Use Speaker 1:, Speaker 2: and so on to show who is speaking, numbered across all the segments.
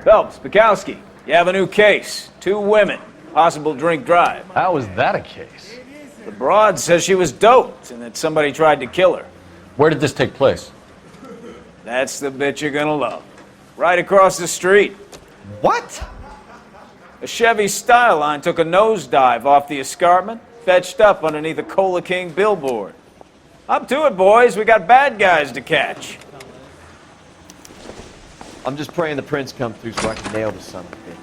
Speaker 1: Phelps, Bukowski, you have a new case. 2 women. Possible drink drive.
Speaker 2: How is that a case?
Speaker 1: The broad says she was doped and that somebody tried to kill her.
Speaker 2: Where did this take place?
Speaker 1: That's the bit you're gonna love. Right across the street.
Speaker 2: What?
Speaker 1: A Chevy Styline took a nosedive off the escarpment, fetched up underneath a Cola King billboard. Up to it, boys. We got bad guys to catch.
Speaker 3: I'm just praying the prints come through so I can nail the son of a bitch.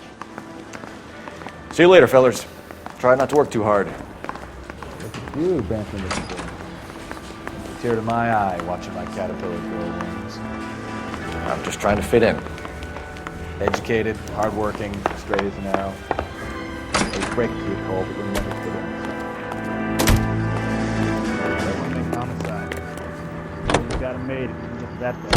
Speaker 4: See you later, fellers. Try not to work too hard.
Speaker 5: Look at you, Benson. A tear to my eye watching my caterpillar grow wings.
Speaker 4: I'm just trying to fit in.
Speaker 5: Educated, hardworking, straight as an arrow. They break to you, Cole, but you'll never fit in. Everyone makes homicide. You got him made if you can get to that point.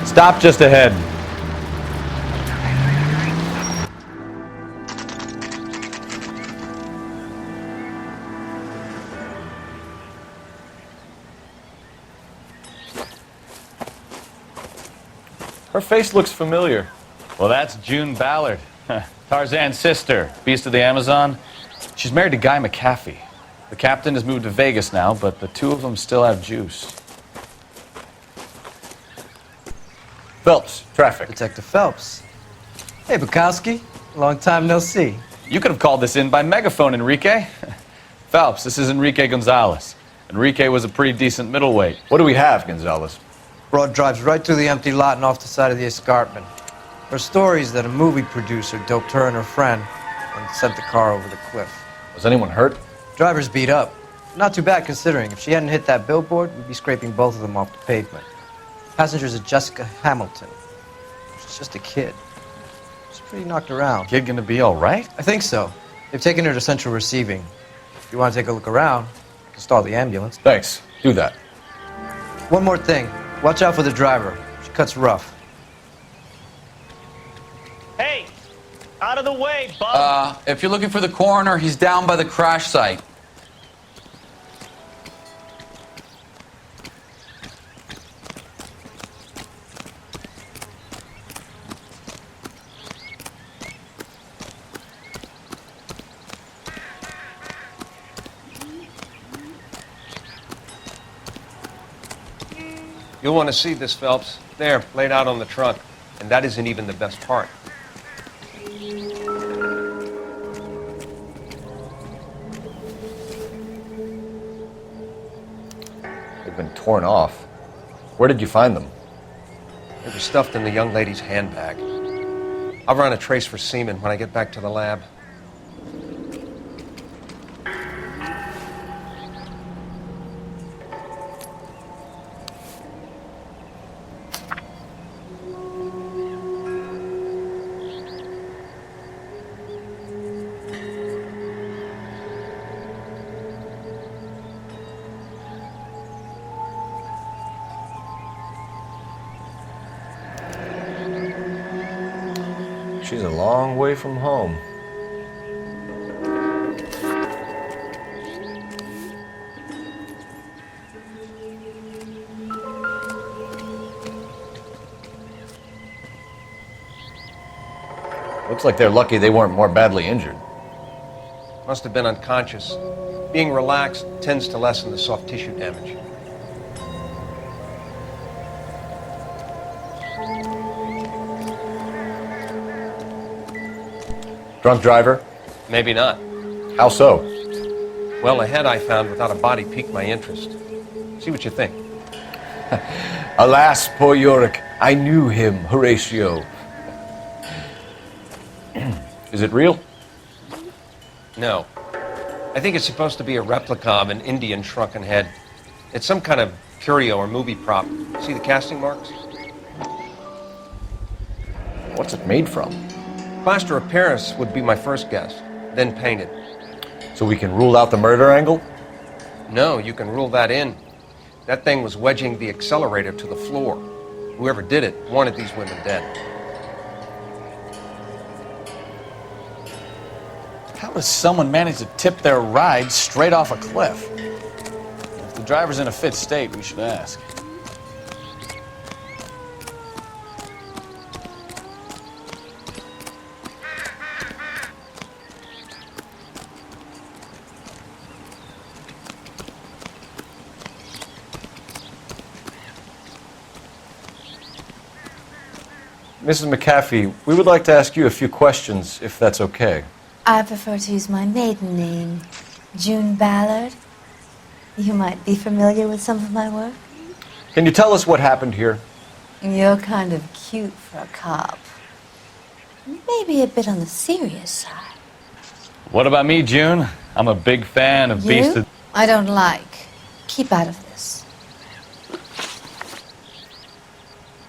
Speaker 2: Stop just ahead.
Speaker 4: Her face looks familiar.
Speaker 2: Well, that's June Ballard, Tarzan's sister, beast of the Amazon. She's married to Guy McAfee. The captain has moved to Vegas now, but the 2 of them still have juice.
Speaker 4: Phelps, traffic.
Speaker 6: Detective Phelps. Hey, Bukowski. Long time no see.
Speaker 2: You could have called this in by megaphone, Enrique. Phelps, this is Enrique Gonzalez. Enrique was a pretty decent middleweight.
Speaker 4: What do we have, Gonzalez?
Speaker 6: Broad drives right through the empty lot and off the side of the escarpment. Her story is that a movie producer doped her and her friend and sent the car over the cliff.
Speaker 4: Was anyone hurt?
Speaker 6: Driver's beat up. Not too bad considering. If she hadn't hit that billboard, we'd be scraping both of them off the pavement. Passenger's a Jessica Hamilton. She's just a kid. She's pretty knocked around.
Speaker 2: Kid gonna be all right?
Speaker 6: I think so. They've taken her to central receiving. If you want to take a look around, you can stall the ambulance.
Speaker 4: Thanks. Do that.
Speaker 6: One more thing. Watch out for the driver. She cuts rough.
Speaker 7: Hey! Out of the way, bud!
Speaker 8: If you're looking for the coroner, he's down by the crash site.
Speaker 3: You'll want to see this, Phelps. There, laid out on the trunk. And that isn't even the best part.
Speaker 4: They've been torn off. Where did you find them?
Speaker 3: They were stuffed in the young lady's handbag. I'll run a trace for semen when I get back to the lab.
Speaker 4: She's a long way from home. Looks like they're lucky they weren't more badly injured.
Speaker 3: Must have been unconscious. Being relaxed tends to lessen the soft tissue damage.
Speaker 4: Drunk driver?
Speaker 3: Maybe not.
Speaker 4: How so?
Speaker 3: Well, a head I found without a body piqued my interest. See what you think.
Speaker 4: Alas, poor Yorick. I knew him, Horatio. Is it real?
Speaker 3: No. I think it's supposed to be a replica of an Indian shrunken head. It's some kind of curio or movie prop. See the casting marks?
Speaker 4: What's it made from?
Speaker 3: Plaster of Paris would be my first guess, then painted.
Speaker 4: So we can rule out the murder angle?
Speaker 3: No, you can rule that in. That thing was wedging the accelerator to the floor. Whoever did it wanted these women dead.
Speaker 2: How does someone manage to tip their ride straight off a cliff? If the driver's in a fit state, we should ask.
Speaker 4: Mrs. McAfee, we would like to ask you a few questions, if that's okay.
Speaker 9: I prefer to use my maiden name, June Ballard. You might be familiar with some of my work.
Speaker 4: Can you tell us what happened here?
Speaker 9: You're kind of cute for a cop. Maybe a bit on the serious side.
Speaker 2: What about me, June? I'm a big fan of Beast
Speaker 9: You?
Speaker 2: of...
Speaker 9: I don't like. Keep out of this.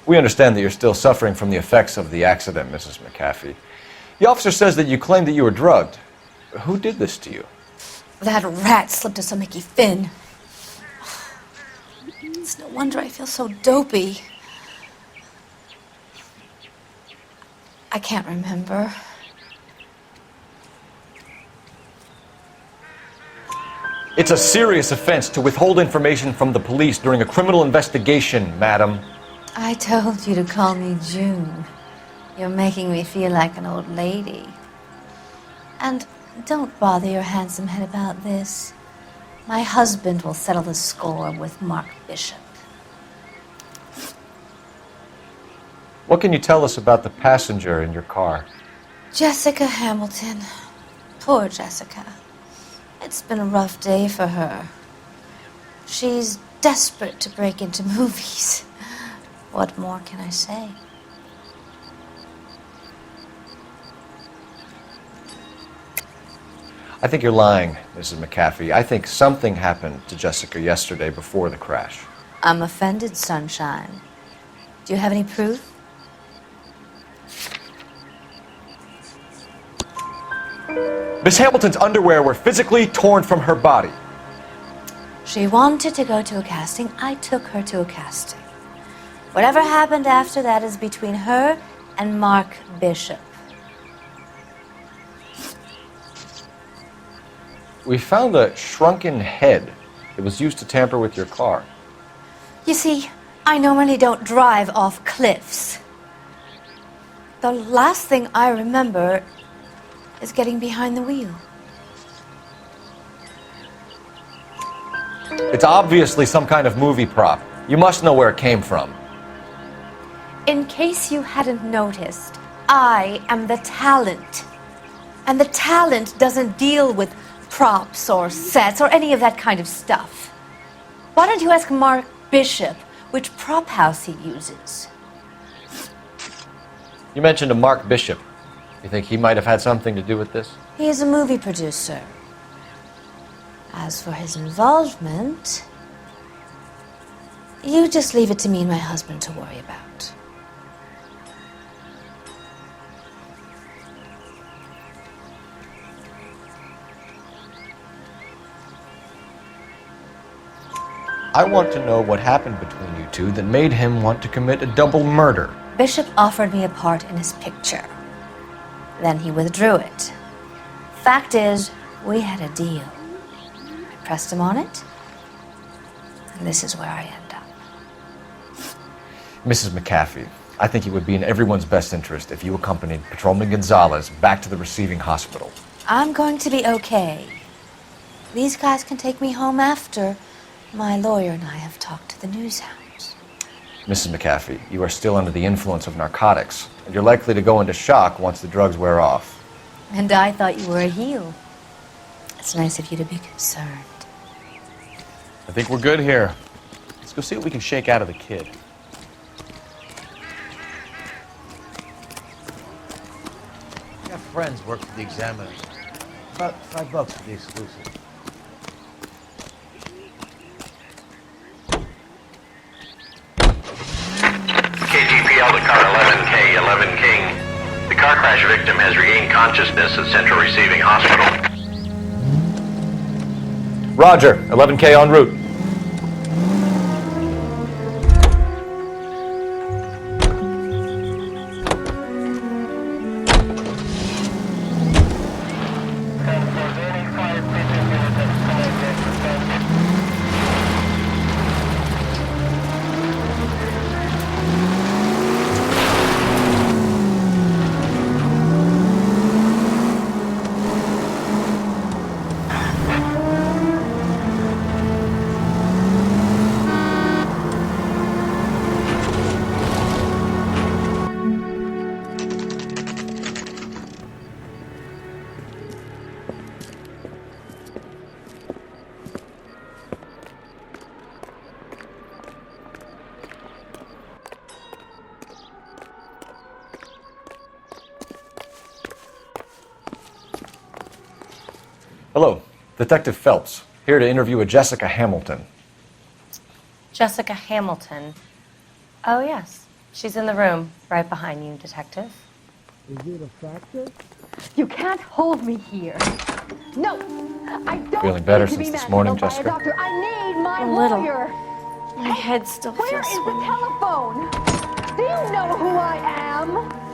Speaker 4: We understand that you're still suffering from the effects of the accident, Mrs. McAfee. The officer says that you claimed that you were drugged. Who did this to you?
Speaker 9: That rat slipped us a Mickey Finn. It's no wonder I feel so dopey. I can't remember.
Speaker 4: It's a serious offense to withhold information from the police during a criminal investigation, madam.
Speaker 9: I told you to call me June. You're making me feel like an old lady. And don't bother your handsome head about this. My husband will settle the score with Mark Bishop.
Speaker 4: What can you tell us about the passenger in your car?
Speaker 9: Jessica Hamilton. Poor Jessica. It's been a rough day for her. She's desperate to break into movies. What more can I say?
Speaker 4: I think you're lying, Mrs. McAfee. I think something happened to Jessica yesterday before the crash.
Speaker 9: I'm offended, Sunshine. Do you have any proof?
Speaker 4: Miss Hamilton's underwear were physically torn from her body.
Speaker 9: She wanted to go to a casting. I took her to a casting. Whatever happened after that is between her and Mark Bishop.
Speaker 4: We found a shrunken head that was used to tamper with your car.
Speaker 9: You see, I normally don't drive off cliffs. The last thing I remember is getting behind the wheel.
Speaker 4: It's obviously some kind of movie prop. You must know where it came from.
Speaker 9: In case you hadn't noticed, I am the talent. And the talent doesn't deal with props or sets or any of that kind of stuff. Why don't you ask Mark Bishop which prop house he uses?
Speaker 4: You mentioned a Mark Bishop. You think he might have had something to do with this?
Speaker 9: He is a movie producer. As for his involvement, you just leave it to me and my husband to worry about.
Speaker 4: I want to know what happened between you two that made him want to commit a double murder.
Speaker 9: Bishop offered me a part in his picture. Then he withdrew it. Fact is, we had a deal. I pressed him on it, and this is where I end up.
Speaker 4: Mrs. McAfee, I think it would be in everyone's best interest if you accompanied Patrolman Gonzalez back to the receiving hospital.
Speaker 9: I'm going to be okay. These guys can take me home after my lawyer and I have talked to the news hounds.
Speaker 4: Mrs. McAfee, you are still under the influence of narcotics, and you're likely to go into shock once the drugs wear off.
Speaker 9: And I thought you were a heel. It's nice of you to be concerned.
Speaker 2: I think we're good here. Let's go see what we can shake out of the kid.
Speaker 5: I got friends work for the Examiner. About $5 for the exclusive.
Speaker 10: County, 11 King. The car crash victim has regained consciousness at Central Receiving Hospital.
Speaker 4: Roger, 11K en route. Hello, Detective Phelps, here to interview a Jessica Hamilton.
Speaker 11: Jessica Hamilton. Oh, yes. She's in the room, right behind you, Detective.
Speaker 12: Is it a fracture?
Speaker 13: You can't hold me here. No, I don't.
Speaker 4: Feeling better
Speaker 13: need to be
Speaker 4: since this morning,
Speaker 13: manhandled by a
Speaker 4: Jessica?
Speaker 13: doctor. I need my
Speaker 9: A little.
Speaker 13: lawyer.
Speaker 9: My head still
Speaker 13: Where
Speaker 9: feels
Speaker 13: is the
Speaker 9: swimming.
Speaker 13: telephone? Do you know who I am?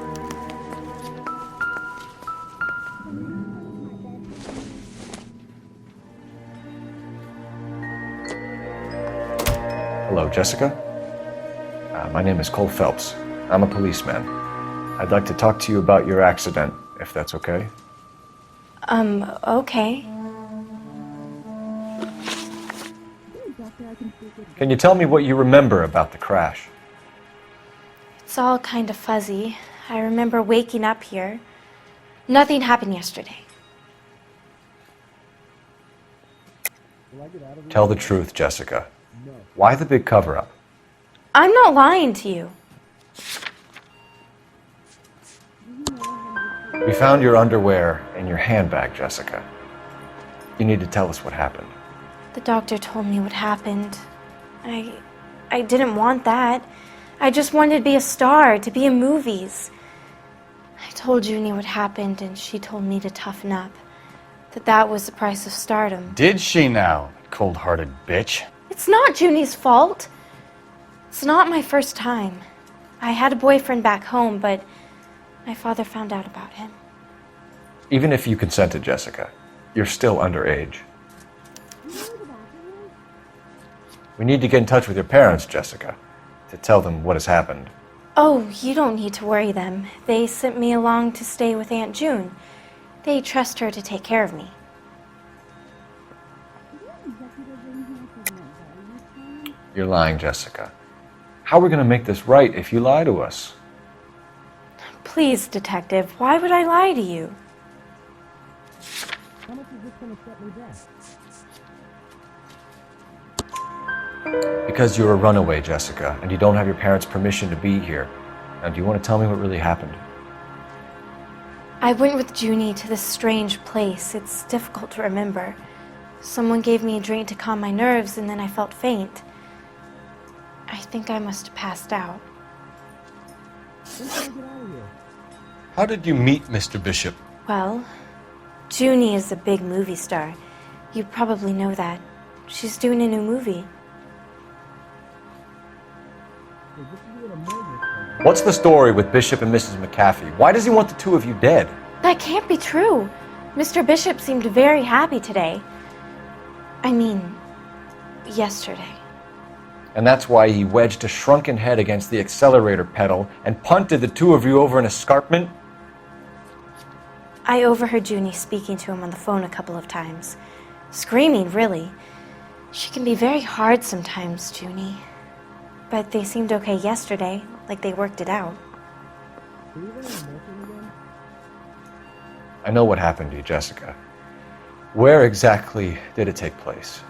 Speaker 4: Hello, Jessica. My name is Cole Phelps. I'm a policeman. I'd like to talk to you about your accident, if that's okay.
Speaker 9: Okay.
Speaker 4: Can you tell me what you remember about the crash?
Speaker 9: It's all kind of fuzzy. I remember waking up here. Nothing happened yesterday.
Speaker 4: Tell the truth, Jessica. Why the big cover-up?
Speaker 9: I'm not lying to you.
Speaker 4: We found your underwear in your handbag, Jessica. You need to tell us what happened.
Speaker 9: The doctor told me what happened. I didn't want that. I just wanted to be a star, to be in movies. I told Junie what happened, and she told me to toughen up. That was the price of stardom.
Speaker 2: Did she now, cold-hearted bitch?
Speaker 9: It's not Junie's fault. It's not my first time. I had a boyfriend back home, but my father found out about him.
Speaker 4: Even if you consented, Jessica, you're still underage. We need to get in touch with your parents, Jessica, to tell them what has happened.
Speaker 9: Oh, you don't need to worry them. They sent me along to stay with Aunt June. They trust her to take care of me.
Speaker 4: You're lying, Jessica. How are we going to make this right if you lie to us?
Speaker 9: Please, Detective, why would I lie to you?
Speaker 12: How much is this going to set me back?
Speaker 4: Because you're a runaway, Jessica, and you don't have your parents' permission to be here. Now, do you want to tell me what really happened?
Speaker 9: I went with Junie to this strange place. It's difficult to remember. Someone gave me a drink to calm my nerves, and then I felt faint. I think I must have passed out.
Speaker 2: How did you meet Mr. Bishop?
Speaker 9: Well, Junie is a big movie star. You probably know that. She's doing a new movie.
Speaker 4: What's the story with Bishop and Mrs. McAfee? Why does he want the two of you dead?
Speaker 9: That can't be true. Mr. Bishop seemed very happy today. I mean, yesterday.
Speaker 4: And that's why he wedged a shrunken head against the accelerator pedal and punted the two of you over an escarpment?
Speaker 9: I overheard Junie speaking to him on the phone a couple of times. Screaming, really. She can be very hard sometimes, Junie. But they seemed okay yesterday, like they worked it out.
Speaker 4: I know what happened to you, Jessica. Where exactly did it take place?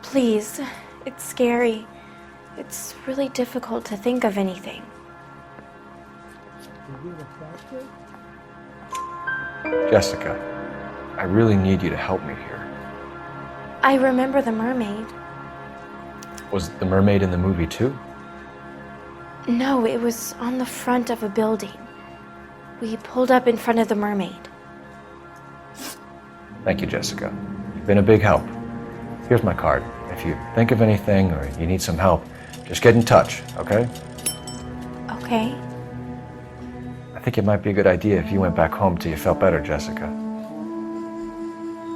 Speaker 9: Please, it's scary. It's really difficult to think of anything.
Speaker 4: Jessica, I really need you to help me here.
Speaker 9: I remember the mermaid.
Speaker 4: Was the mermaid in the movie too?
Speaker 14: No, it was on the front of a building. We pulled up in front of the Mermaid.
Speaker 4: Thank you, Jessica. You've been a big help. Here's my card. If you think of anything or you need some help, just get in touch, okay?
Speaker 14: Okay.
Speaker 4: I think it might be a good idea if you went back home till you felt better, Jessica.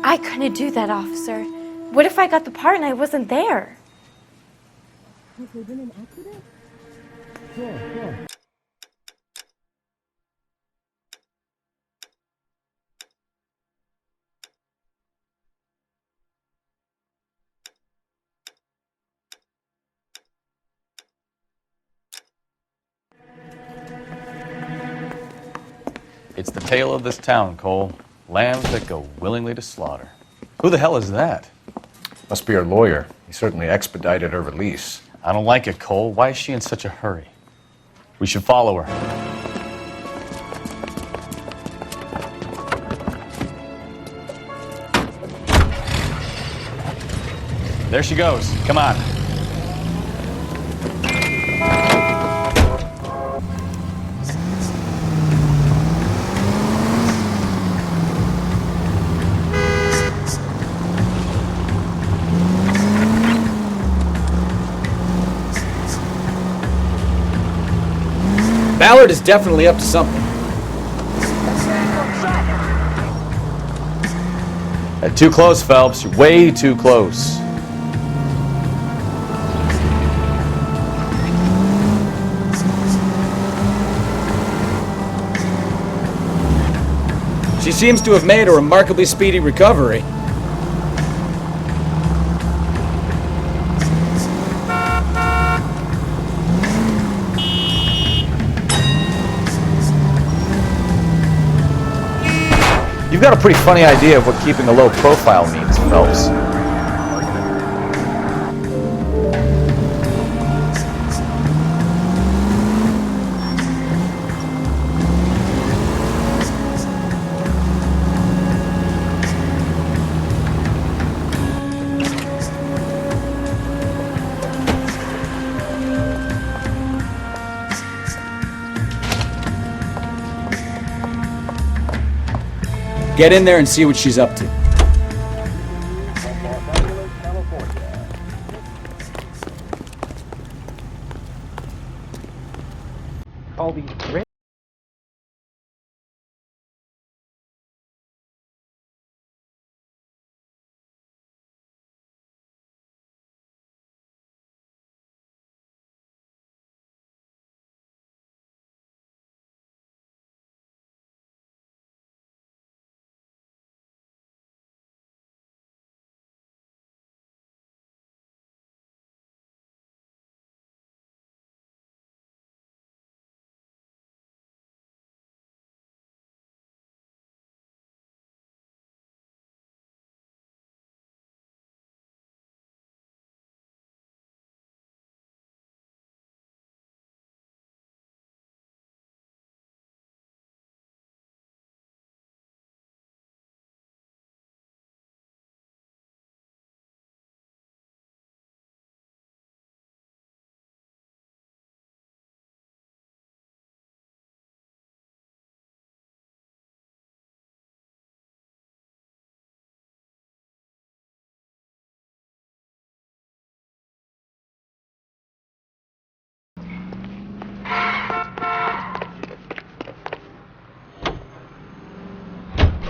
Speaker 14: I couldn't do that, officer. What if I got the part and I wasn't there?
Speaker 12: Has there been an accident? Sure.
Speaker 2: It's the tale of this town, Cole. Lambs that go willingly to slaughter. Who the hell is that?
Speaker 4: Must be her lawyer. He certainly expedited her release.
Speaker 2: I don't like it, Cole. Why is she in such a hurry? We should follow her. There she goes. Come on.
Speaker 1: Ballard is definitely up to something.
Speaker 2: Too close, Phelps. You're way too close.
Speaker 1: She seems to have made a remarkably speedy recovery.
Speaker 4: You've got a pretty funny idea of what keeping a low profile means, Phelps.
Speaker 1: Get in there and see what she's up to.
Speaker 5: All these great.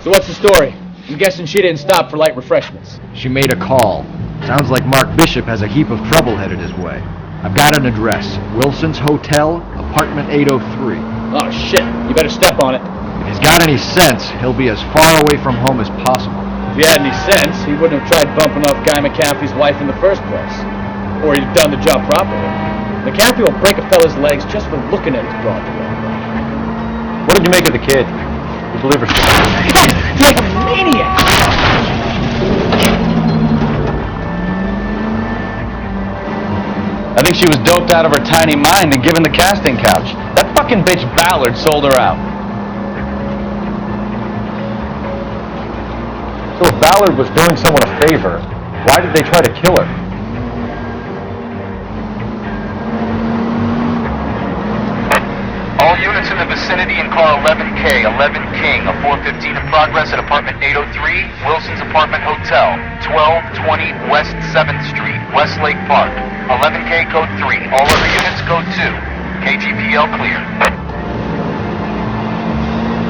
Speaker 1: So what's the story? I'm guessing she didn't stop for light refreshments.
Speaker 15: She made a call. Sounds like Mark Bishop has a heap of trouble headed his way. I've got an address. Wilson's Hotel, apartment 803.
Speaker 1: Oh shit, you better step on it.
Speaker 15: If he's got any sense, he'll be as far away from home as possible.
Speaker 1: If he had any sense, he wouldn't have tried bumping off Guy McAfee's wife in the first place. Or he'd have done the job properly. McAfee will break a fella's legs just for looking at his broad.
Speaker 4: What did you make of the kid? You believe her story?
Speaker 1: It's like a maniac!
Speaker 2: I think she was doped out of her tiny mind and given the casting couch. That fucking bitch Ballard sold her out.
Speaker 4: So if Ballard was doing someone a favor, why did they try to kill her?
Speaker 16: vicinity in car 11K, 11 King, a 415 in progress at apartment 803, Wilson's Apartment Hotel, 1220 West 7th Street, Westlake Park. 11K code 3, all other units code 2. KGPL clear.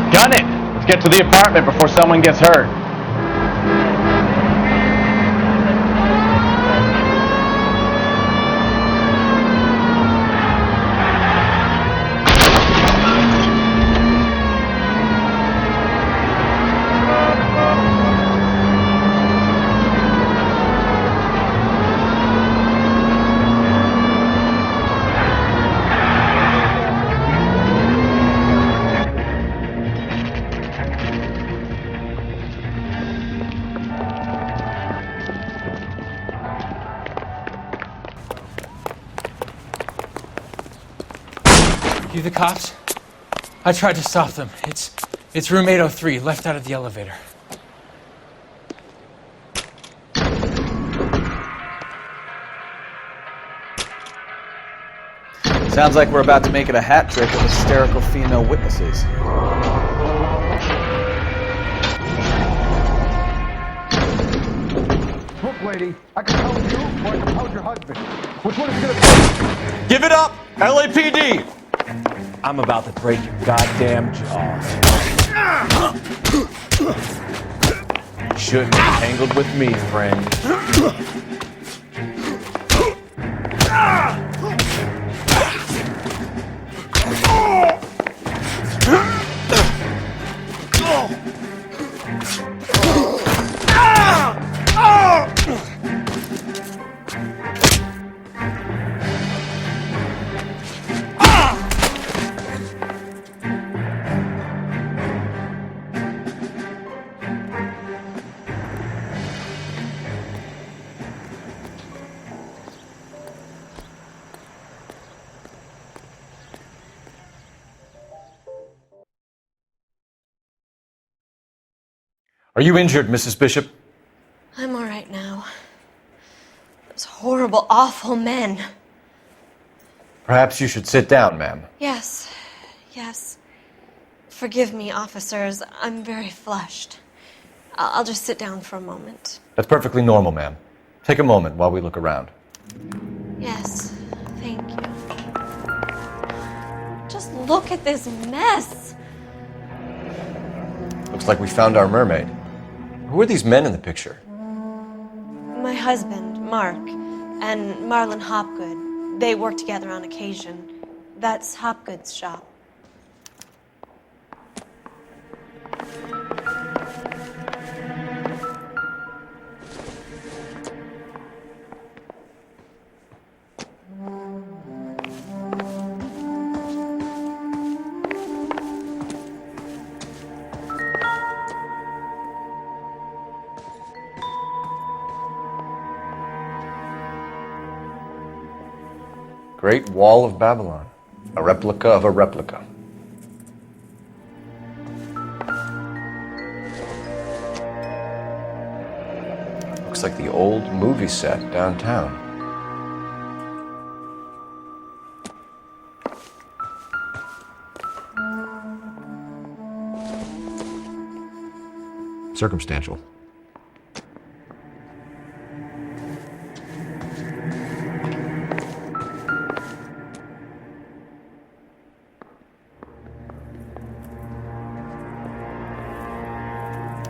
Speaker 5: Gun it! Let's get to the apartment before someone gets hurt.
Speaker 17: You the cops? I tried to stop them. It's room 803, left out of the elevator.
Speaker 5: Sounds like we're about to make it a hat trick of hysterical female witnesses.
Speaker 15: Look, lady, I can tell you or I can tell your husband. Which one is it gonna be?
Speaker 4: Give it up! LAPD!
Speaker 5: I'm about to break your goddamn jaw. Shouldn't have tangled with me, friend.
Speaker 4: Are you injured, Mrs. Bishop?
Speaker 11: I'm all right now. Those horrible, awful men.
Speaker 4: Perhaps you should sit down, ma'am.
Speaker 11: Yes. Forgive me, officers. I'm very flushed. I'll just sit down for a moment.
Speaker 4: That's perfectly normal, ma'am. Take a moment while we look around.
Speaker 11: Yes, thank you. Just look at this mess.
Speaker 4: Looks like we found our mermaid. Who are these men in the picture?
Speaker 11: My husband, Mark, and Marlon Hopgood. They work together on occasion. That's Hopgood's shop.
Speaker 4: Great Wall of Babylon. A replica of a replica. Looks like the old movie set downtown. Circumstantial.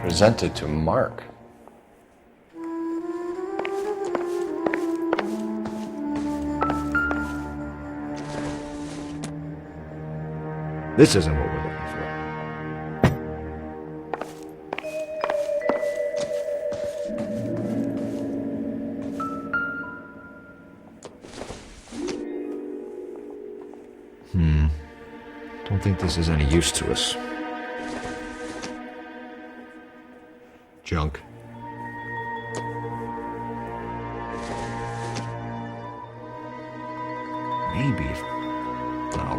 Speaker 4: Presented to Mark.
Speaker 15: This isn't what we're looking for. Don't think this is any use to us. Junk. Maybe. No.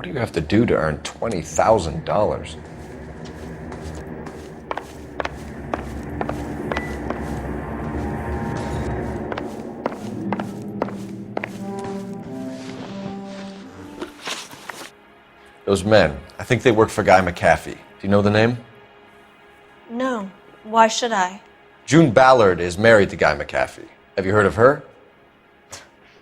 Speaker 4: What do you have to do to earn $20,000? Those men, I think they work for Guy McAfee. Do you know the name?
Speaker 11: No. Why should I?
Speaker 4: June Ballard is married to Guy McAfee. Have you heard of her?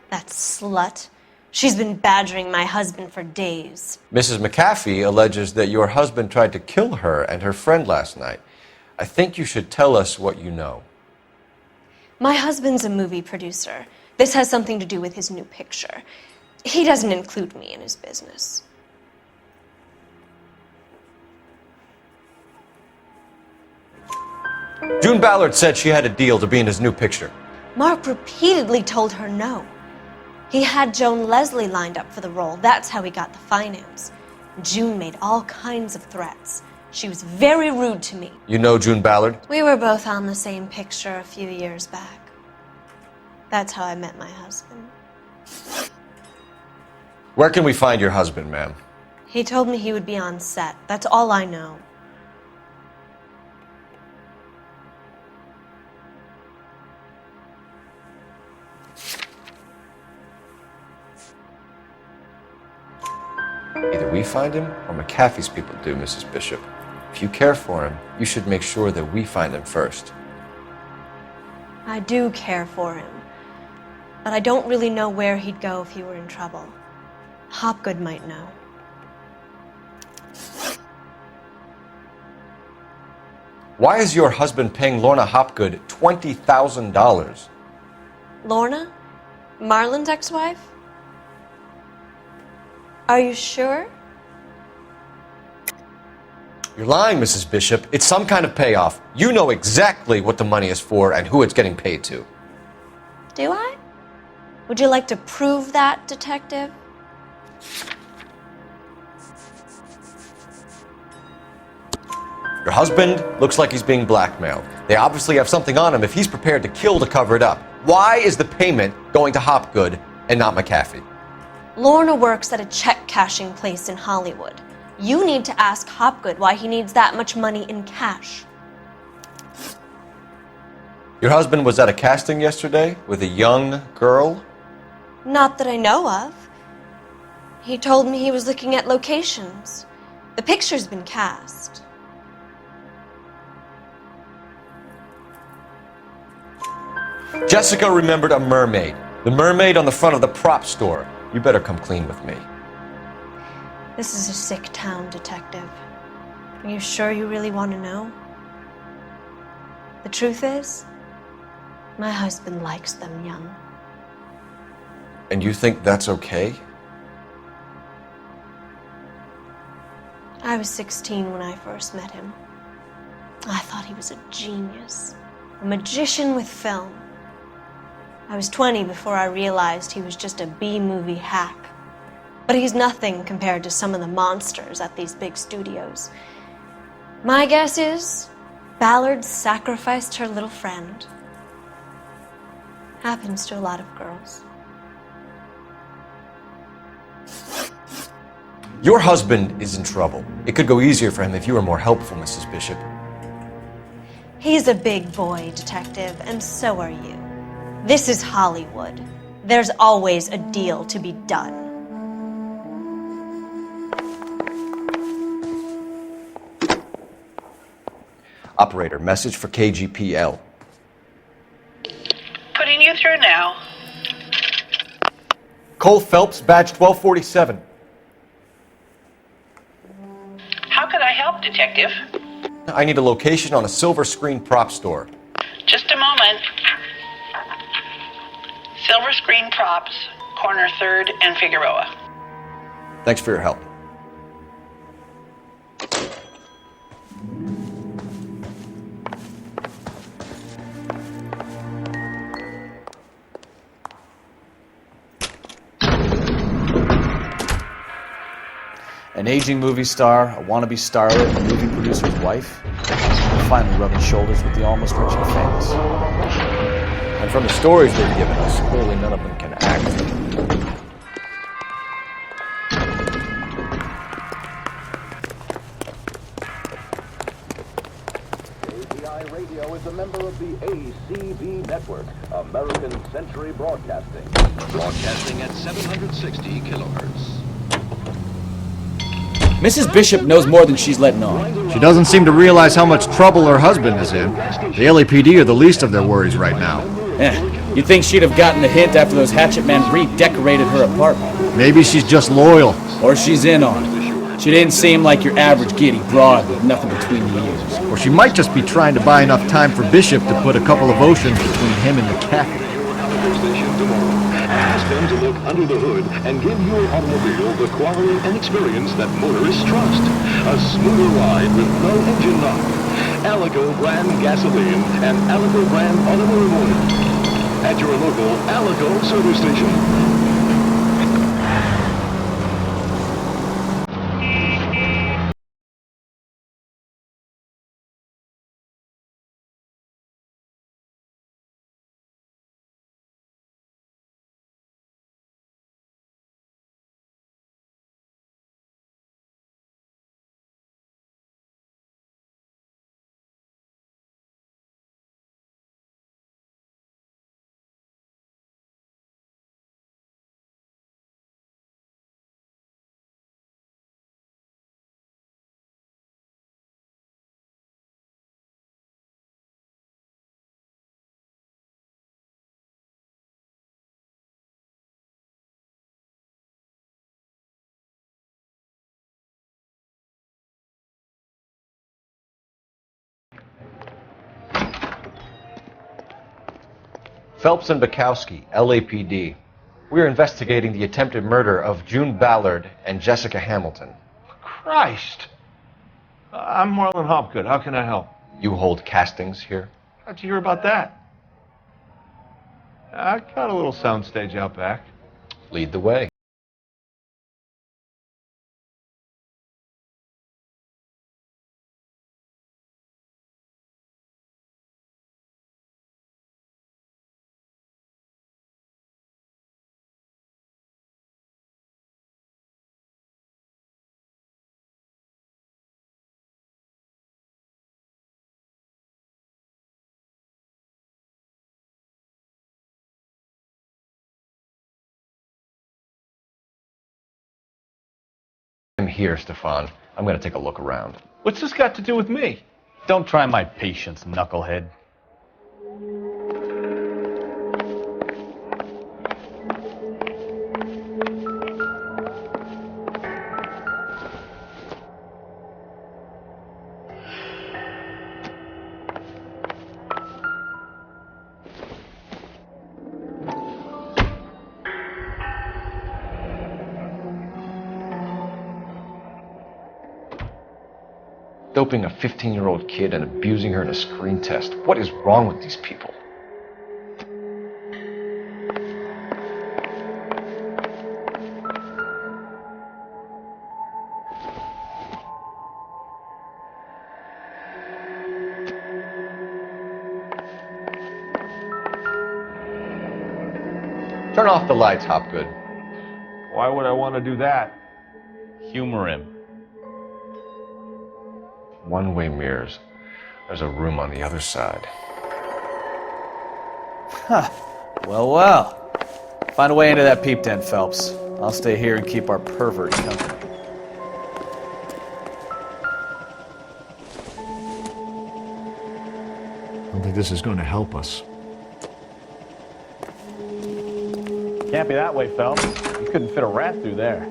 Speaker 11: That slut. She's been badgering my husband for days.
Speaker 4: Mrs. McAfee alleges that your husband tried to kill her and her friend last night. I think you should tell us what you know.
Speaker 11: My husband's a movie producer. This has something to do with his new picture. He doesn't include me in his business.
Speaker 4: June Ballard said she had a deal to be in his new picture.
Speaker 11: Mark repeatedly told her no. He had Joan Leslie lined up for the role. That's how he got the finance. June made all kinds of threats. She was very rude to me.
Speaker 4: You know June Ballard?
Speaker 11: We were both on the same picture a few years back. That's how I met my husband.
Speaker 4: Where can we find your husband, ma'am?
Speaker 11: He told me he would be on set. That's all I know.
Speaker 4: Either we find him or McAfee's people do, Mrs. Bishop. If you care for him, you should make sure that we find him first.
Speaker 11: I do care for him, but I don't really know where he'd go if he were in trouble. Hopgood might know.
Speaker 4: Why is your husband paying Lorna Hopgood $20,000?
Speaker 11: Lorna? Marlon's ex-wife? Are you sure?
Speaker 4: You're lying, Mrs. Bishop. It's some kind of payoff. You know exactly what the money is for and who it's getting paid to.
Speaker 11: Do I? Would you like to prove that, detective?
Speaker 4: Your husband looks like he's being blackmailed. They obviously have something on him if he's prepared to kill to cover it up. Why is the payment going to Hopgood and not McAfee?
Speaker 11: Lorna works at a check-cashing place in Hollywood. You need to ask Hopgood why he needs that much money in cash.
Speaker 4: Your husband was at a casting yesterday with a young girl?
Speaker 11: Not that I know of. He told me he was looking at locations. The picture's been cast.
Speaker 4: Jessica remembered a mermaid. The mermaid on the front of the prop store. You better come clean with me.
Speaker 11: This is a sick town, detective. Are you sure you really want to know? The truth is, my husband likes them young.
Speaker 4: And you think that's okay?
Speaker 11: I was 16 when I first met him. I thought he was a genius, a magician with film. I was 20 before I realized he was just a B-movie hack. But he's nothing compared to some of the monsters at these big studios. My guess is Ballard sacrificed her little friend. Happens to a lot of girls.
Speaker 4: Your husband is in trouble. It could go easier for him if you were more helpful, Mrs. Bishop.
Speaker 11: He's a big boy, detective, and so are you. This is Hollywood. There's always a deal to be done.
Speaker 4: Operator, message for KGPL.
Speaker 18: Putting you through now.
Speaker 4: Cole Phelps, badge 1247.
Speaker 18: How can I help, Detective?
Speaker 4: I need a location on a silver screen prop store.
Speaker 18: Just a moment. Silver Screen Props, corner 3rd and Figueroa.
Speaker 4: Thanks for your help.
Speaker 5: An aging movie star, a wannabe starlet, a movie producer's wife, finally rubbing shoulders with the almost rich and famous.
Speaker 4: And from the stories they've given us, clearly none of them can act.
Speaker 19: radio is a member of the ACB network, American Century Broadcasting. Broadcasting at 760 kilohertz.
Speaker 20: Mrs. Bishop knows more than she's letting on.
Speaker 15: She doesn't seem to realize how much trouble her husband is in. The LAPD are the least of their worries right now.
Speaker 20: You'd think she'd have gotten the hint after those hatchet men redecorated her apartment.
Speaker 15: Maybe she's just loyal.
Speaker 20: Or she's in on it. She didn't seem like your average giddy broad with nothing between the ears.
Speaker 15: Or she might just be trying to buy enough time for Bishop to put a couple of oceans between him and the cafe.
Speaker 19: Ask them to look under the hood and give your automobile the quality and experience that motorists trust. A smoother ride with no engine knock. Alico brand gasoline and Alico brand automotive oil. At your local Alico service station.
Speaker 4: Phelps and Bukowski, LAPD. We're investigating the attempted murder of June Ballard and Jessica Hamilton.
Speaker 21: Christ! I'm Marlon Hopgood. How can I help?
Speaker 4: You hold castings here?
Speaker 21: How'd you hear about that? I got a little soundstage out back.
Speaker 4: Lead the way. I'm here, Stefan. I'm going to take a look around.
Speaker 21: What's this got to do with me?
Speaker 2: Don't try my patience, knucklehead.
Speaker 4: Doping a 15-year-old kid and abusing her in a screen test. What is wrong with these people? Turn off the lights, Hopgood.
Speaker 21: Why would I want to do that?
Speaker 2: Humor him.
Speaker 4: One-way mirrors. There's a room on the other side.
Speaker 20: Huh. Well. Find a way into that peep tent, Phelps. I'll stay here and keep our pervert company.
Speaker 15: I don't think this is going to help us.
Speaker 5: Can't be that way, Phelps. You couldn't fit a rat through there.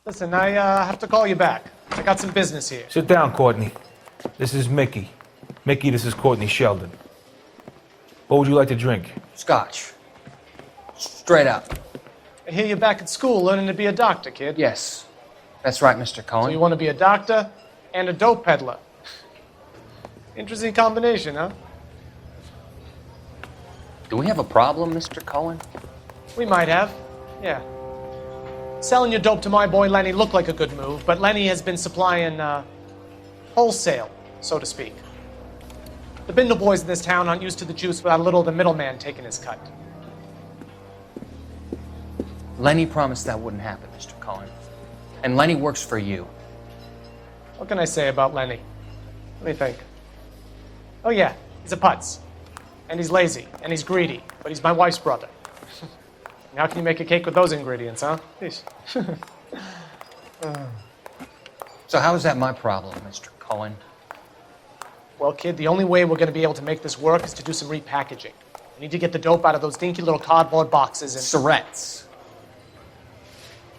Speaker 22: Listen, I have to call you back. I got some business here.
Speaker 23: Sit down, Courtney. This is Mickey. Mickey, this is Courtney Sheldon. What would you like to drink?
Speaker 6: Scotch. Straight up.
Speaker 22: I hear you're back at school learning to be a doctor, kid.
Speaker 6: Yes. That's right, Mr. Cohen.
Speaker 22: So you want to be a doctor and a dope peddler. Interesting combination, huh?
Speaker 6: Do we have a problem, Mr. Cohen?
Speaker 22: We might have, yeah. Selling your dope to my boy Lenny looked like a good move, but Lenny has been supplying, wholesale, so to speak. The Bindle boys in this town aren't used to the juice without a little of the middleman taking his cut.
Speaker 6: Lenny promised that wouldn't happen, Mr. Cohen. And Lenny works for you.
Speaker 22: What can I say about Lenny? Let me think. Oh yeah, he's a putz. And he's lazy, and he's greedy, but he's my wife's brother. How can you make a cake with those ingredients, huh?
Speaker 6: So how is that my problem, Mr. Cohen?
Speaker 22: Well, kid, the only way we're going to be able to make this work is to do some repackaging. We need to get the dope out of those dinky little cardboard boxes and...
Speaker 6: Surrettes.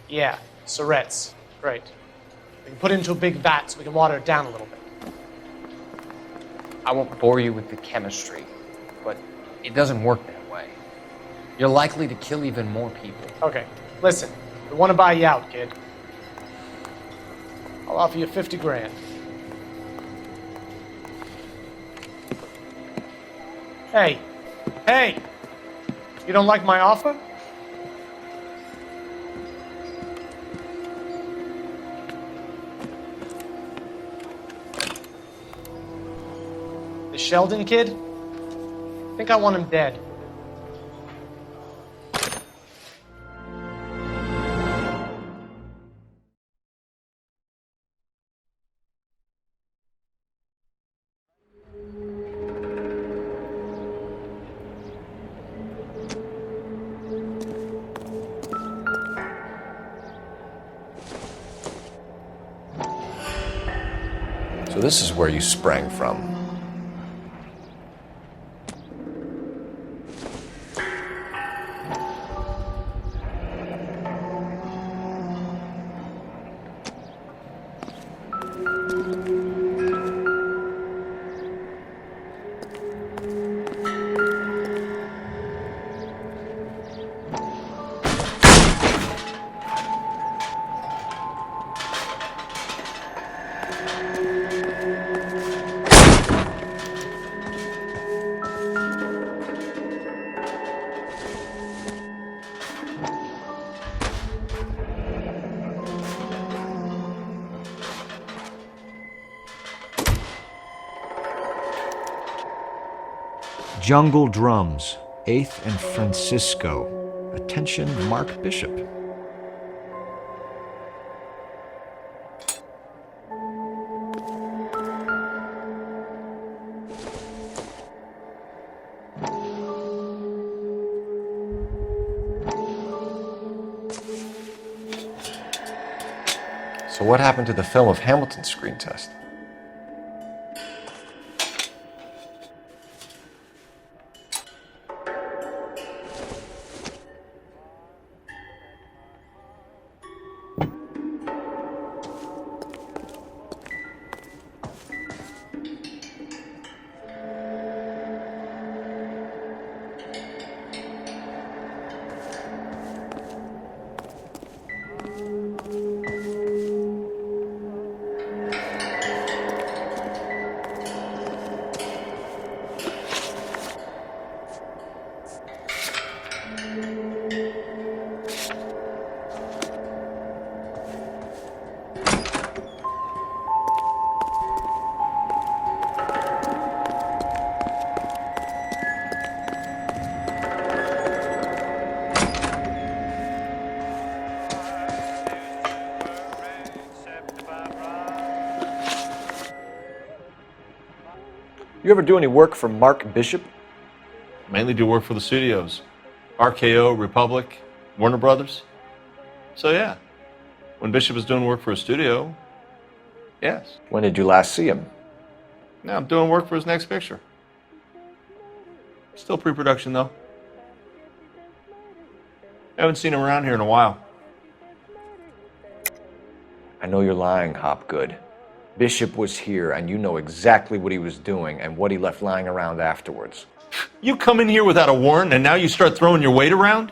Speaker 22: Yeah, Surrettes. Great. We can put it into a big vat so we can water it down a little bit.
Speaker 6: I won't bore you with the chemistry, but it doesn't work that way. You're likely to kill even more people.
Speaker 22: Okay, listen. We want to buy you out, kid. I'll offer you 50 grand. Hey, hey! You don't like my offer? The Sheldon kid? I think I want him dead.
Speaker 4: So this is where you sprang from.
Speaker 15: Jungle Drums, 8th and Francisco. Attention, Mark Bishop.
Speaker 4: So what happened to the film of Hamilton's screen test? You ever do any work for Mark Bishop?
Speaker 21: Mainly do work for the studios. RKO, Republic, Warner Brothers. So yeah, when Bishop is doing work for a studio, yes.
Speaker 4: When did you last see him?
Speaker 21: Now I'm doing work for his next picture. Still pre-production though. Haven't seen him around here in a while.
Speaker 4: I know you're lying, Hopgood. Bishop was here, and you know exactly what he was doing and what he left lying around afterwards.
Speaker 21: You come in here without a warrant, and now you start throwing your weight around?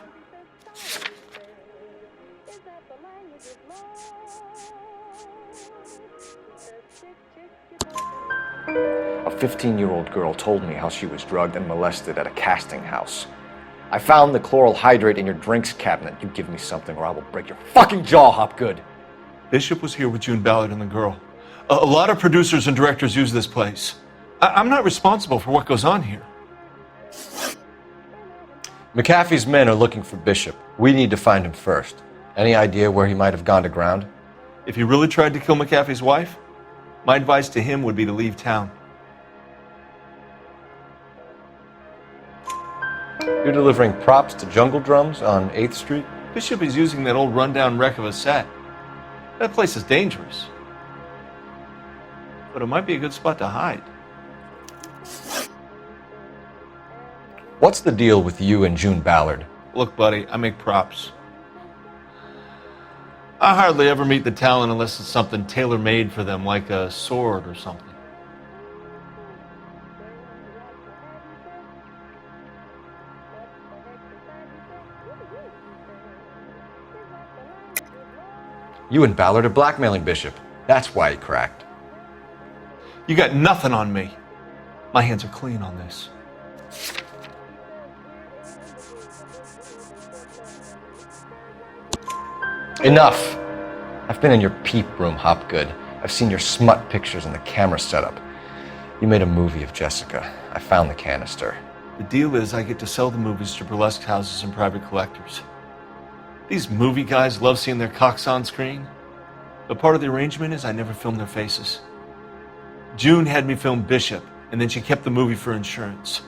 Speaker 4: A 15-year-old girl told me how she was drugged and molested at a casting house. I found the chloral hydrate in your drinks cabinet. You give me something or I will break your fucking jaw, Hopgood.
Speaker 21: Bishop was here with June Ballard and the girl. A lot of producers and directors use this place. I'm not responsible for what goes on here.
Speaker 4: McAfee's men are looking for Bishop. We need to find him first. Any idea where he might have gone to ground?
Speaker 21: If he really tried to kill McAfee's wife, my advice to him would be to leave town.
Speaker 4: You're delivering props to Jungle Drums on 8th Street?
Speaker 21: Bishop is using that old rundown wreck of a set. That place is dangerous. But it might be a good spot to hide.
Speaker 4: What's the deal with you and June Ballard?
Speaker 21: Look, buddy, I make props. I hardly ever meet the talent unless it's something tailor-made for them, like a sword or something.
Speaker 4: You and Ballard are blackmailing Bishop. That's why he cracked.
Speaker 21: You got nothing on me. My hands are clean on this.
Speaker 4: Enough! I've been in your peep room, Hopgood. I've seen your smut pictures and the camera setup. You made a movie of Jessica. I found the canister.
Speaker 21: The deal is I get to sell the movies to burlesque houses and private collectors. These movie guys love seeing their cocks on screen, but part of the arrangement is I never film their faces. June had me film Bishop, and then she kept the movie for insurance.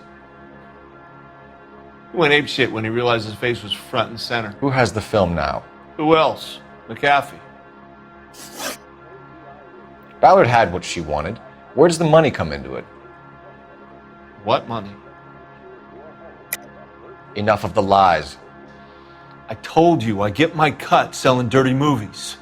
Speaker 21: He went apeshit when he realized his face was front and center.
Speaker 4: Who has the film now?
Speaker 21: Who else? McAfee.
Speaker 4: Ballard had what she wanted. Where does the money come into it?
Speaker 21: What money?
Speaker 4: Enough of the lies.
Speaker 21: I told you I get my cut selling dirty movies.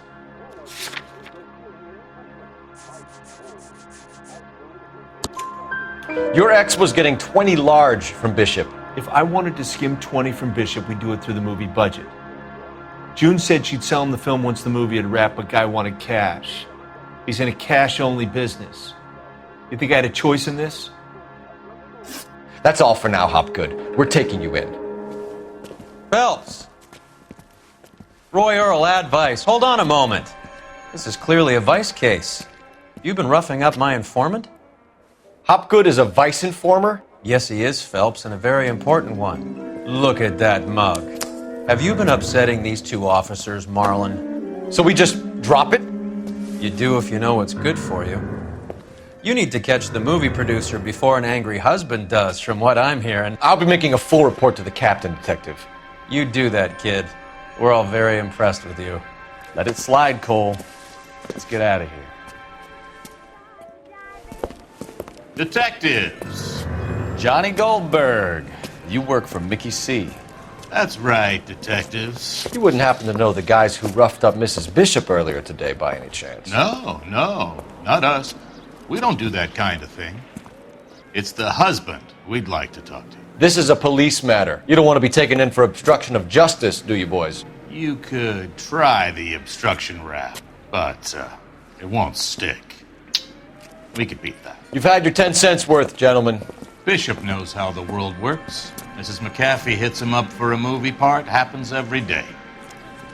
Speaker 4: Your ex was getting 20 large from Bishop.
Speaker 21: If I wanted to skim 20 from Bishop, we'd do it through the movie budget. June said she'd sell him the film once the movie had wrapped, but Guy wanted cash. He's in a cash-only business. You think I had a choice in this?
Speaker 4: That's all for now, Hopgood. We're taking you in.
Speaker 6: Phelps! Roy Earl, advice. Hold on a moment. This is clearly a vice case. You've been roughing up my informant?
Speaker 4: Hopgood is a vice informer?
Speaker 6: Yes, he is, Phelps, and a very important one. Look at that mug. Have you been upsetting these two officers, Marlon?
Speaker 4: So we just drop it?
Speaker 6: You do if you know what's good for you. You need to catch the movie producer before an angry husband does, from what I'm hearing.
Speaker 4: I'll be making a full report to the captain, Detective.
Speaker 6: You do that, kid. We're all very impressed with you.
Speaker 2: Let it slide, Cole. Let's get out of here.
Speaker 3: Detectives.
Speaker 2: Johnny Goldberg. You work for Mickey C.
Speaker 3: That's right, detectives.
Speaker 4: You wouldn't happen to know the guys who roughed up Mrs. Bishop earlier today by any chance?
Speaker 3: No, not us. We don't do that kind of thing. It's the husband we'd like to talk to.
Speaker 4: This is a police matter. You don't want to be taken in for obstruction of justice, do you, boys?
Speaker 3: You could try the obstruction rap, but it won't stick. We could beat that.
Speaker 4: You've had your 10 cents worth, gentlemen.
Speaker 3: Bishop knows how the world works. Mrs. McAfee hits him up for a movie part, happens every day.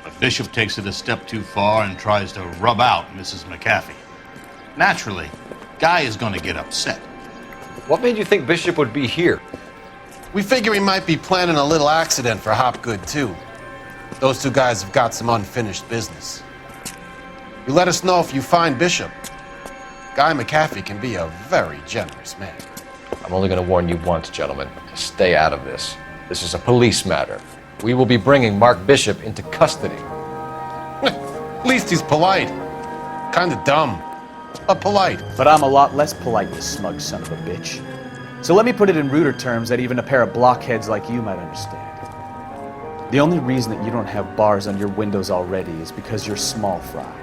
Speaker 3: But Bishop takes it a step too far and tries to rub out Mrs. McAfee. Naturally, Guy is going to get upset.
Speaker 4: What made you think Bishop would be here?
Speaker 7: We figure he might be planning a little accident for Hopgood, too. Those two guys have got some unfinished business. You let us know if you find Bishop. Guy McAfee can be a very generous man.
Speaker 4: I'm only going to warn you once, gentlemen, to stay out of this. This is a police matter. We will be bringing Mark Bishop into custody.
Speaker 7: At least he's polite. Kind of dumb, but polite.
Speaker 20: But I'm a lot less polite, you smug son of a bitch. So let me put it in ruder terms that even a pair of blockheads like you might understand. The only reason that you don't have bars on your windows already is because you're small fry.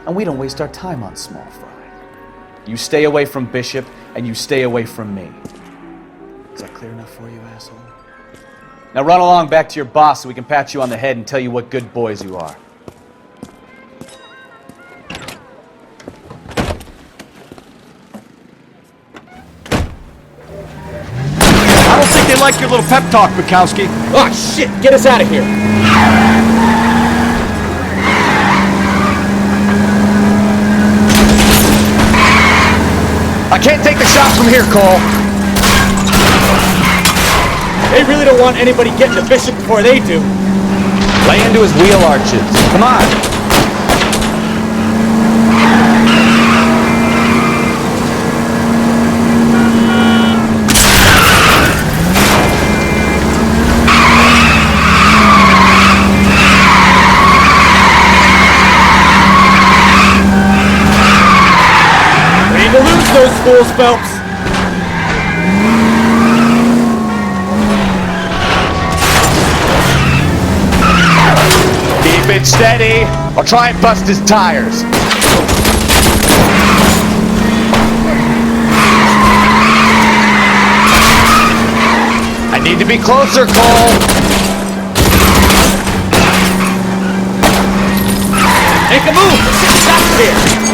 Speaker 20: And we don't waste our time on small fry. You stay away from Bishop, and you stay away from me. Is that clear enough for you, asshole? Now run along back to your boss so we can pat you on the head and tell you what good boys you are.
Speaker 21: I don't think they like your little pep talk, Bukowski.
Speaker 20: Oh, shit! Get us out of here! I can't take the shot from here, Cole. They really don't want anybody getting to Bishop before they do. Lay into his wheel arches. Come on. Those fools, Phelps. Keep it steady. I'll try and bust his tires. I need to be closer, Cole. Make a move. Stop here.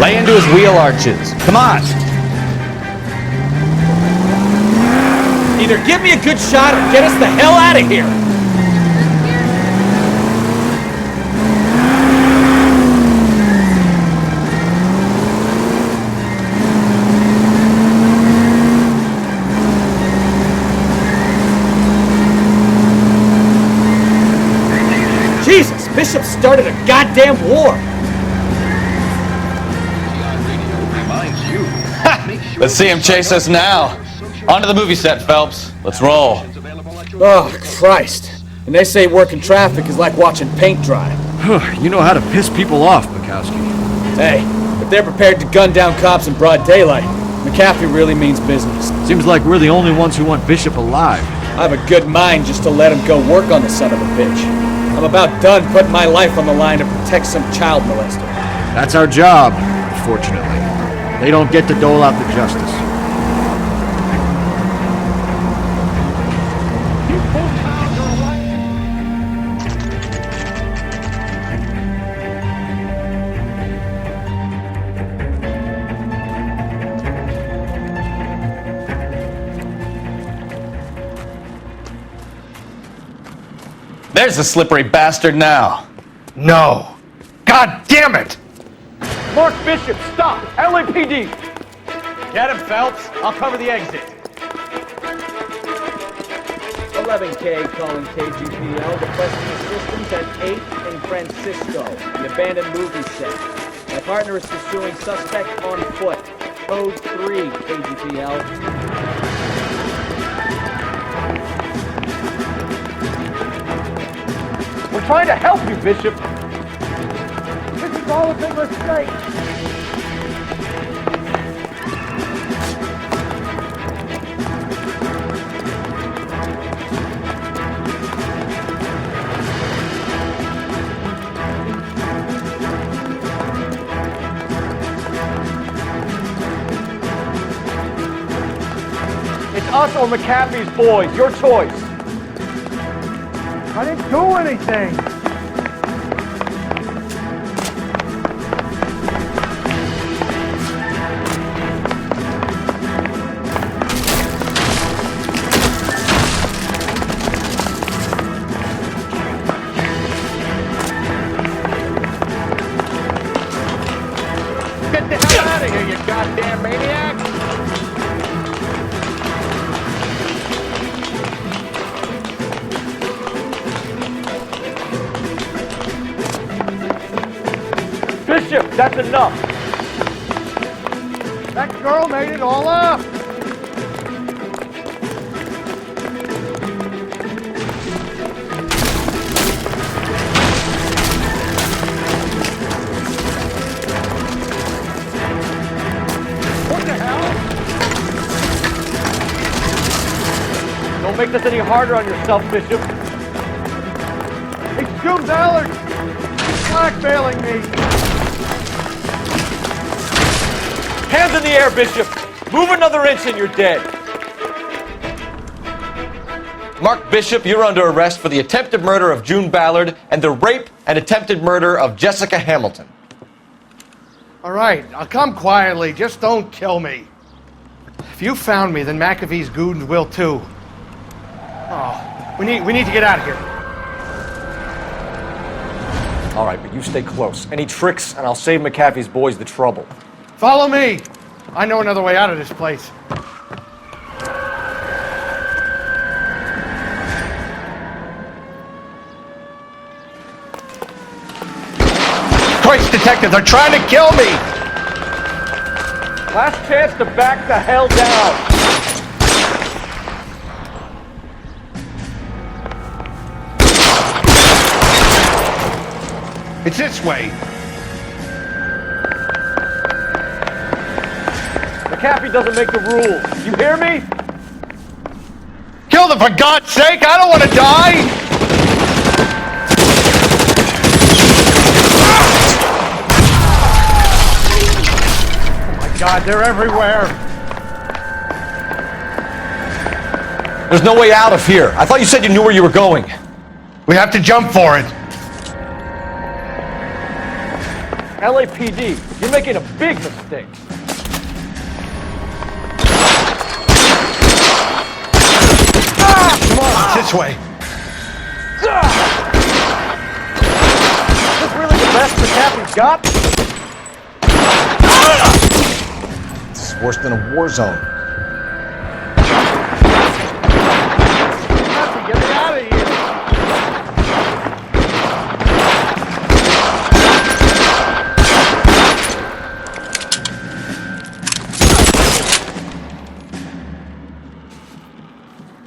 Speaker 20: Lay into his wheel arches. Come on. Either give me a good shot or get us the hell out of here. Jesus, Bishop started a goddamn war. Let's see him chase us now. On to the movie set, Phelps. Let's roll.
Speaker 8: Oh, Christ. And they say working traffic is like watching paint dry.
Speaker 21: You know how to piss people off, Bukowski.
Speaker 8: Hey, if they're prepared to gun down cops in broad daylight, McAfee really means business.
Speaker 21: Seems like we're the only ones who want Bishop alive.
Speaker 8: I have a good mind just to let him go work on the son of a bitch. I'm about done putting my life on the line to protect some child molester.
Speaker 21: That's our job, unfortunately. They don't get to dole out the justice.
Speaker 2: There's the slippery bastard now.
Speaker 21: No. God damn it!
Speaker 8: Mark Bishop, stop! LAPD!
Speaker 20: Get him, Phelps. I'll cover the exit.
Speaker 8: 11K calling KGPL, requesting assistance at 8th and Francisco, the abandoned movie set. My partner is pursuing suspect on foot. Code 3, KGPL.
Speaker 21: We're trying to help you, Bishop.
Speaker 8: This is all a big mistake.
Speaker 21: It's us or McAfee's boys. Your choice.
Speaker 8: I didn't do anything.
Speaker 21: Get the hell out of here, you goddamn maniac! Bishop, that's enough. That girl made it all up. What the hell? No
Speaker 4: make this any harder on yourself, Bishop. Hey, June Ballard! He's blackmailing me! Hands in the air, Bishop! Move another inch and you're dead!
Speaker 9: Mark Bishop, you're under arrest for the attempted murder of June Ballard and the rape and attempted murder of Jessica Hamilton.
Speaker 10: All right, I'll come quietly. Just don't kill me. If you found me, then McAfee's goons will too. Oh, we need to get out of here.
Speaker 4: All right, but you stay close. Any tricks, and I'll save McAfee's boys the trouble.
Speaker 10: Follow me. I know another way out of this place. Christ, detective, they're trying to kill me!
Speaker 4: Last chance to back the hell down!
Speaker 10: It's this way.
Speaker 4: McAfee doesn't make the rules. You hear me?
Speaker 10: Kill them, for God's sake! I don't want to die! God, they're everywhere.
Speaker 9: There's no way out of here. I thought you said you knew where you were going.
Speaker 10: We have to jump for it.
Speaker 4: LAPD, you're making a big mistake.
Speaker 10: Come on, this way.
Speaker 4: Is this really the best McAfee's got?
Speaker 9: This is worse than a war zone.
Speaker 10: Get me out of here.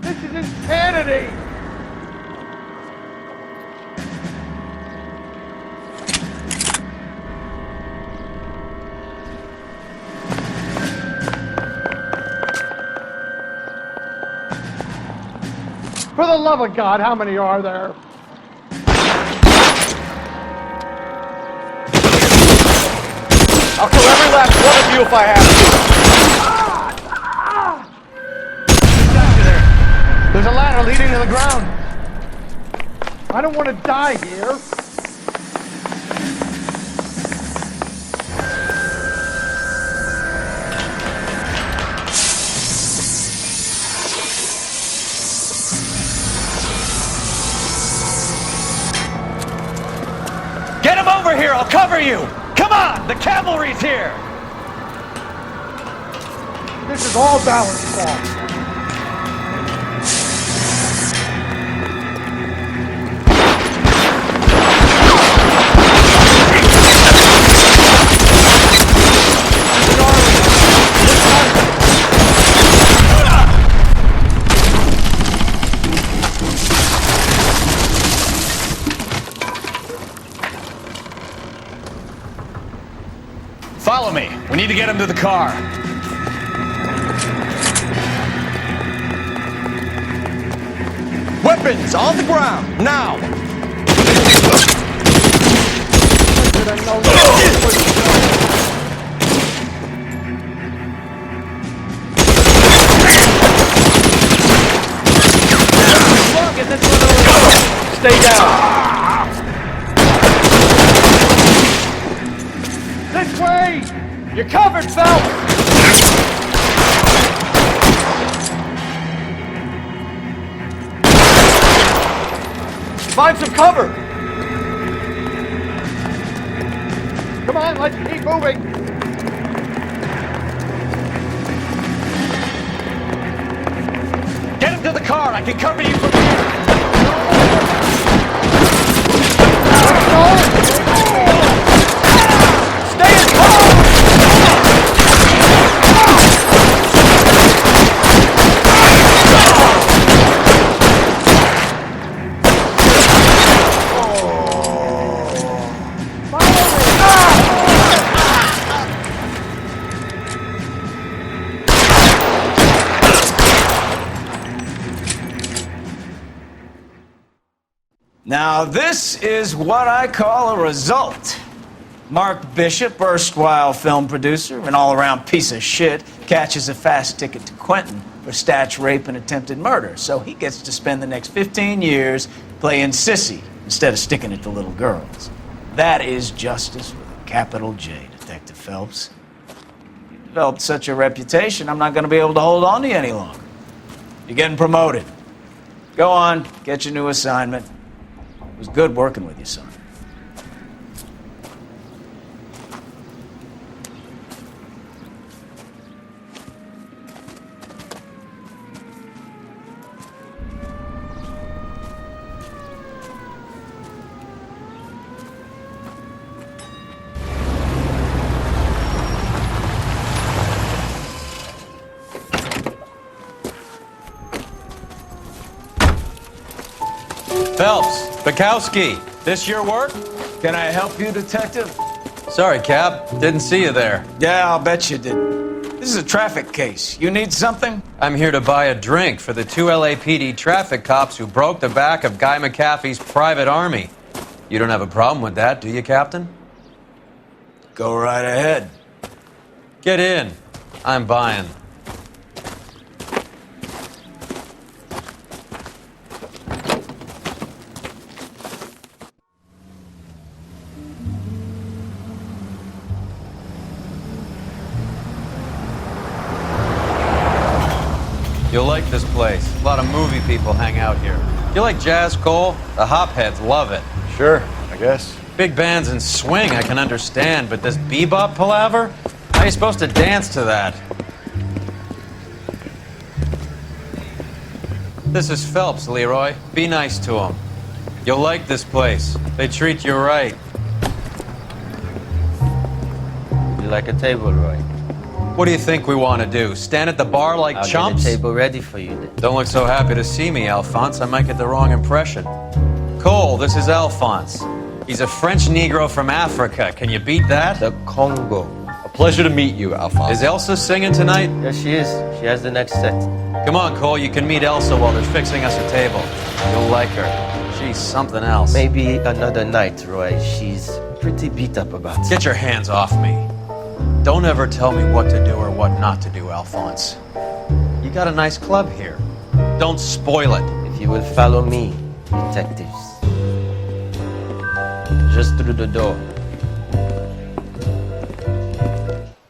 Speaker 10: This is insanity. For the love of God, how many are there?
Speaker 4: I'll kill every last one of you if I have
Speaker 10: to. There's a ladder leading to the ground. I don't want to die here.
Speaker 9: Get him over here! I'll cover you! Come on! The cavalry's here!
Speaker 10: This is all Ballard's fault.
Speaker 2: Follow me. We need to get him to the car.
Speaker 9: Weapons on the ground, now!
Speaker 4: Stay down.
Speaker 10: This way!
Speaker 4: You're covered, Phelps! Find some cover!
Speaker 10: Come on, let's keep moving!
Speaker 9: Get him to the car! I can cover you from here!
Speaker 4: Stay in car!
Speaker 1: Now, this is what I call a result. Mark Bishop, erstwhile film producer, an all-around piece of shit, catches a fast ticket to Quentin for statch rape and attempted murder, so he gets to spend the next 15 years playing sissy instead of sticking it to little girls. That is justice with a capital J, Detective Phelps. You've developed such a reputation, I'm not going to be able to hold on to you any longer. You're getting promoted. Go on, get your new assignment. It was good working with you, son.
Speaker 2: Phelps, Bukowski, this your work?
Speaker 1: Can I help you, Detective?
Speaker 2: Sorry, Cap. Didn't see you there.
Speaker 1: Yeah, I'll bet you did. This is a traffic case. You need something?
Speaker 2: I'm here to buy a drink for the 2 LAPD traffic cops who broke the back of Guy McAfee's private army. You don't have a problem with that, do you, Captain?
Speaker 1: Go right ahead.
Speaker 2: Get in. I'm buying. You'll like this place. A lot of movie people hang out here. You like jazz, Cole? The hopheads love it.
Speaker 4: Sure, I guess.
Speaker 2: Big bands and swing I can understand, but this bebop palaver? How are you supposed to dance to that? This is Phelps, Leroy. Be nice to him. You'll like this place. They treat you right.
Speaker 12: You like a table, Roy?
Speaker 2: What do you think we want to do? Stand at the bar like
Speaker 12: I'll
Speaker 2: chumps?
Speaker 12: get a table ready for you then.
Speaker 2: Don't look so happy to see me, Alphonse. I might get the wrong impression. Cole, this is Alphonse. He's a French Negro from Africa. Can you beat that?
Speaker 12: The Congo.
Speaker 9: A pleasure to meet you, Alphonse.
Speaker 2: Is Elsa singing tonight?
Speaker 12: Yes, she is. She has the next set.
Speaker 2: Come on, Cole. You can meet Elsa while they're fixing us a table. You'll like her. She's something else.
Speaker 12: Maybe another night, Roy. She's pretty beat up about it.
Speaker 2: Get your hands off me. Don't ever tell me what to do or what not to do, Alphonse. You got a nice club here. Don't spoil it.
Speaker 12: If you will follow me, detectives. Just through the door.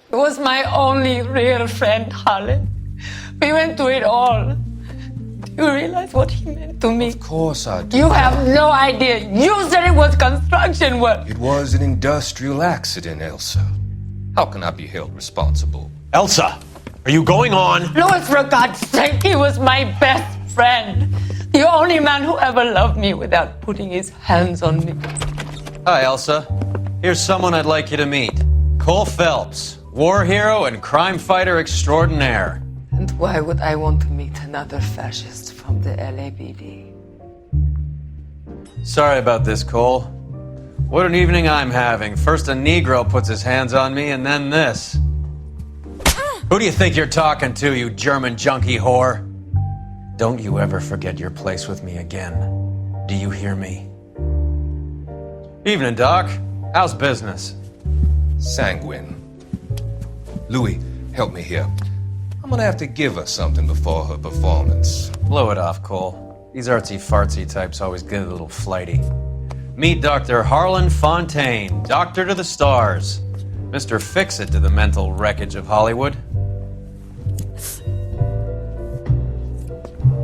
Speaker 13: He was my only real friend, Harlan. We went through it all. Do you realize what he meant to me?
Speaker 14: Of course I do.
Speaker 13: You have no idea. You said it was construction work.
Speaker 14: It was an industrial accident, Elsa. How can I be held responsible?
Speaker 9: Elsa, are you going on?
Speaker 13: Louis, for God's sake, he was my best friend. The only man who ever loved me without putting his hands on me.
Speaker 2: Hi, Elsa. Here's someone I'd like you to meet. Cole Phelps, war hero and crime fighter extraordinaire.
Speaker 13: And why would I want to meet another fascist from the LAPD?
Speaker 2: Sorry about this, Cole. What an evening I'm having. First a Negro puts his hands on me, and then this. Who do you think you're talking to, you German junkie whore? Don't you ever forget your place with me again. Do you hear me? Evening, Doc. How's business?
Speaker 14: Sanguine. Louis, help me here. I'm gonna have to give her something before her performance.
Speaker 2: Blow it off, Cole. These artsy-fartsy types always get a little flighty. Meet Dr. Harlan Fontaine, doctor to the stars. Mr. Fix-It to the mental wreckage of Hollywood.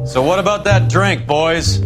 Speaker 2: So what about that drink, boys?